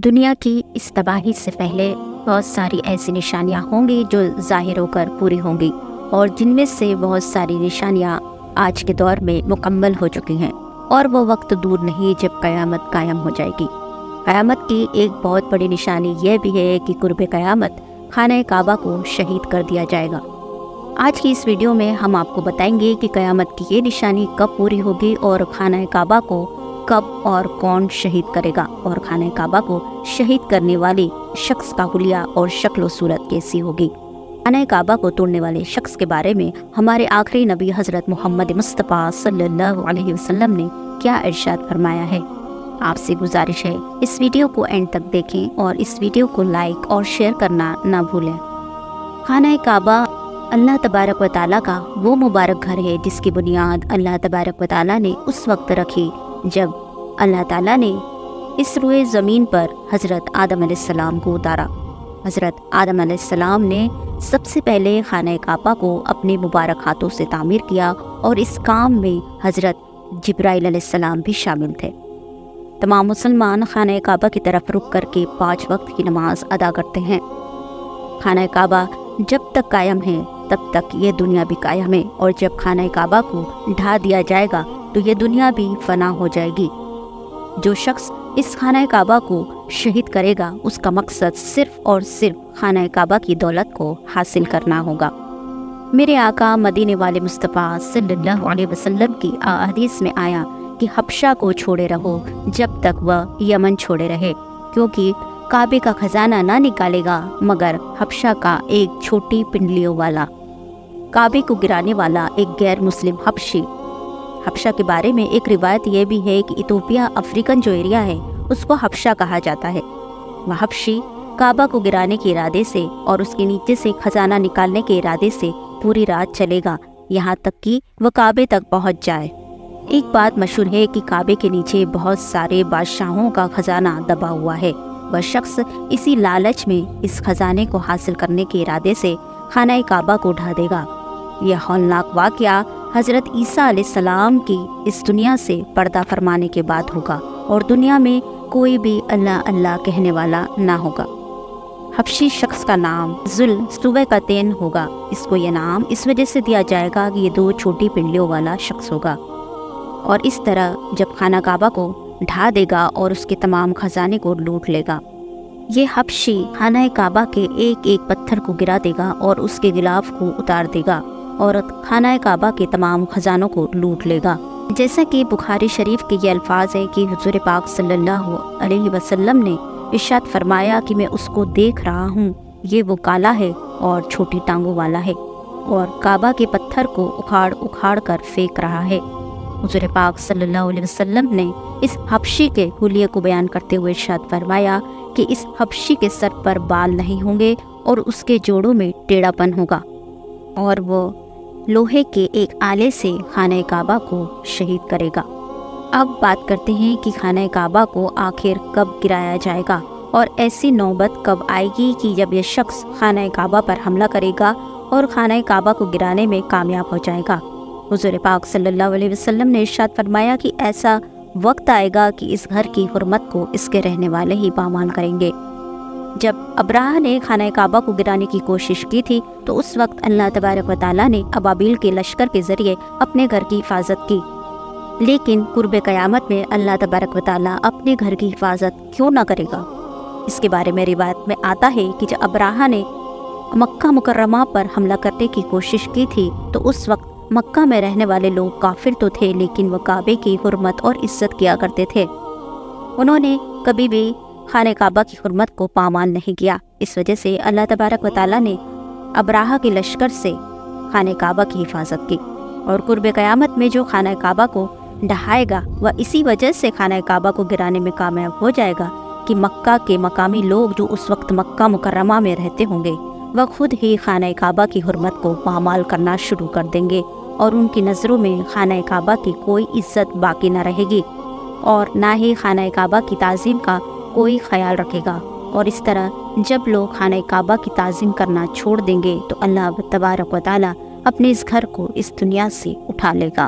دنیا کی اس تباہی سے پہلے بہت ساری ایسی نشانیاں ہوں گی جو ظاہر ہو کر پوری ہوں گی، اور جن میں سے بہت ساری نشانیاں آج کے دور میں مکمل ہو چکی ہیں، اور وہ وقت دور نہیں جب قیامت قائم ہو جائے گی۔ قیامت کی ایک بہت بڑی نشانی یہ بھی ہے کہ قرب قیامت خانہ کعبہ کو شہید کر دیا جائے گا۔ آج کی اس ویڈیو میں ہم آپ کو بتائیں گے کہ قیامت کی یہ نشانی کب پوری ہوگی، اور خانہ کعبہ کو کب اور کون شہید کرے گا، اور خانہ کعبہ کو شہید کرنے والی شخص کا حلیہ اور شکل و صورت کیسی ہوگی۔ خانہ کعبہ کو توڑنے والے شخص کے بارے میں ہمارے آخری نبی حضرت محمد مصطفیٰ صلی اللہ علیہ وسلم نے کیا ارشاد فرمایا ہے۔ آپ سے گزارش ہے اس ویڈیو کو اینڈ تک دیکھیں اور اس ویڈیو کو لائک اور شیئر کرنا نہ بھولیں۔ خانہ کعبہ اللہ تبارک و تعالیٰ کا وہ مبارک گھر ہے جس کی بنیاد اللہ تبارک و تعالیٰ نے اس وقت رکھی جب اللہ تعالیٰ نے اس روئے زمین پر حضرت آدم علیہ السلام کو اتارا۔ حضرت آدم علیہ السلام نے سب سے پہلے خانہ کعبہ کو اپنے مبارک ہاتھوں سے تعمیر کیا، اور اس کام میں حضرت جبرائیل علیہ السلام بھی شامل تھے۔ تمام مسلمان خانہ کعبہ کی طرف رک کر کے 5 وقت کی نماز ادا کرتے ہیں۔ خانہ کعبہ جب تک قائم ہے تب تک یہ دنیا بھی قائم ہے، اور جب خانہ کعبہ کو ڈھا دیا جائے گا تو یہ دنیا بھی فنا ہو جائے گی۔ جو شخص اس خانہ کعبہ کو شہید کرے گا اس کا مقصد صرف اور صرف خانہ کعبہ کی دولت کو حاصل کرنا ہوگا۔ میرے آقا مدینے والے مصطفیٰ صلی اللہ علیہ وسلم کی احادیث میں آیا کہ حبشہ کو چھوڑے رہو جب تک وہ یمن چھوڑے رہے، کیونکہ کعبے کا خزانہ نہ نکالے گا مگر حبشہ کا ایک چھوٹی پنڈلیوں والا، کعبے کو گرانے والا ایک غیر مسلم حبشی۔ حبشہ کے بارے میں ایک روایت یہ بھی ہے کہ ایتھوپیا افریقن جو ایریا ہے اس کو حبشہ کہا جاتا ہے۔ وہ حبشی کعبہ کو گرانے کے ارادے سے اور اس کے نیچے سے خزانہ نکالنے کے ارادے سے پوری رات چلے گا، یہاں تک کہ وہ کعبے تک پہنچ جائے۔ ایک بات مشہور ہے کہ کعبے کے نیچے بہت سارے بادشاہوں کا خزانہ دبا ہوا ہے۔ وہ شخص اسی لالچ میں اس خزانے کو حاصل کرنے کے ارادے سے خانہ کعبہ کو ڈھا دے گا۔ یہ ہولناک واقعہ حضرت عیسیٰ علیہ السلام کی اس دنیا سے پردہ فرمانے کے بعد ہوگا، اور دنیا میں کوئی بھی اللہ اللہ کہنے والا نہ ہوگا۔ حبشی شخص کا نام ذوالسویقتین ہوگا۔ اس کو یہ نام اس وجہ سے دیا جائے گا کہ یہ 2 چھوٹی پنڈلیوں والا شخص ہوگا، اور اس طرح جب خانہ کعبہ کو ڈھا دے گا اور اس کے تمام خزانے کو لوٹ لے گا۔ یہ حبشی خانہ کعبہ کے ایک ایک پتھر کو گرا دے گا اور اس کے غلاف کو اتار دے گا، اور خانہ کعبہ کے تمام خزانوں کو لوٹ لے گا۔ جیسا کہ بخاری شریف کے یہ الفاظ ہے کہ حضور پاک صلی اللہ علیہ وسلم نے ارشاد فرمایا کہ میں اس کو دیکھ رہا ہوں، یہ وہ کالا ہے اور چھوٹی ٹانگوں والا ہے، اور کعبہ کے پتھر کو اکھاڑ اکھاڑ کر پھینک رہا ہے۔ حضور پاک صلی اللہ علیہ وسلم نے اس حبشی کے حلیے کو بیان کرتے ہوئے ارشاد فرمایا کہ اس حبشی کے سر پر بال نہیں ہوں گے، اور اس کے جوڑوں میں ٹیڑھا پن ہوگا، اور وہ لوہے کے ایک آلے سے خانہ کعبہ کو شہید کرے گا۔ اب بات کرتے ہیں کہ خانہ کعبہ کو آخر کب گرایا جائے گا، اور ایسی نوبت کب آئے گی کہ جب یہ شخص خانہ کعبہ پر حملہ کرے گا اور خانہ کعبہ کو گرانے میں کامیاب ہو جائے گا۔ حضور پاک صلی اللہ علیہ وسلم نے ارشاد فرمایا کہ ایسا وقت آئے گا کہ اس گھر کی حرمت کو اس کے رہنے والے ہی پامال کریں گے۔ جب ابراہ نے خانہ کعبہ کو گرانے کی کوشش کی تھی تو اس وقت اللہ تبارک و تعالیٰ نے ابابیل کے لشکر کے ذریعے اپنے گھر کی حفاظت کی، لیکن قرب قیامت میں اللہ تبارک و تعالیٰ اپنے گھر کی حفاظت کیوں نہ کرے گا؟ اس کے بارے میں روایت میں آتا ہے کہ جب ابراہ نے مکہ مکرمہ پر حملہ کرنے کی کوشش کی تھی تو اس وقت مکہ میں رہنے والے لوگ کافر تو تھے، لیکن وہ کعبے کی حرمت اور عزت کیا کرتے تھے۔ انہوں نے کبھی بھی خانہ کعبہ کی حرمت کو پامال نہیں کیا۔ اس وجہ سے اللہ تبارک و تعالیٰ نے ابراہ کے لشکر سے خانہ کعبہ کی حفاظت کی، اور قرب قیامت میں جو خانہ کعبہ کو ڈھائے گا وہ اسی وجہ سے خانہ کعبہ کو گرانے میں کامیاب ہو جائے گا کہ مکہ کے مقامی لوگ جو اس وقت مکہ مکرمہ میں رہتے ہوں گے وہ خود ہی خانہ کعبہ کی حرمت کو پامال کرنا شروع کر دیں گے، اور ان کی نظروں میں خانہ کعبہ کی کوئی عزت باقی نہ رہے گی، اور نہ ہی خانہ کعبہ کی تعظیم کا کوئی خیال رکھے گا۔ اور اس طرح جب لوگ خانہ کعبہ کی تعظیم کرنا چھوڑ دیں گے تو اللہ تبارک و تعالیٰ اپنے اس گھر کو اس دنیا سے اٹھا لے گا۔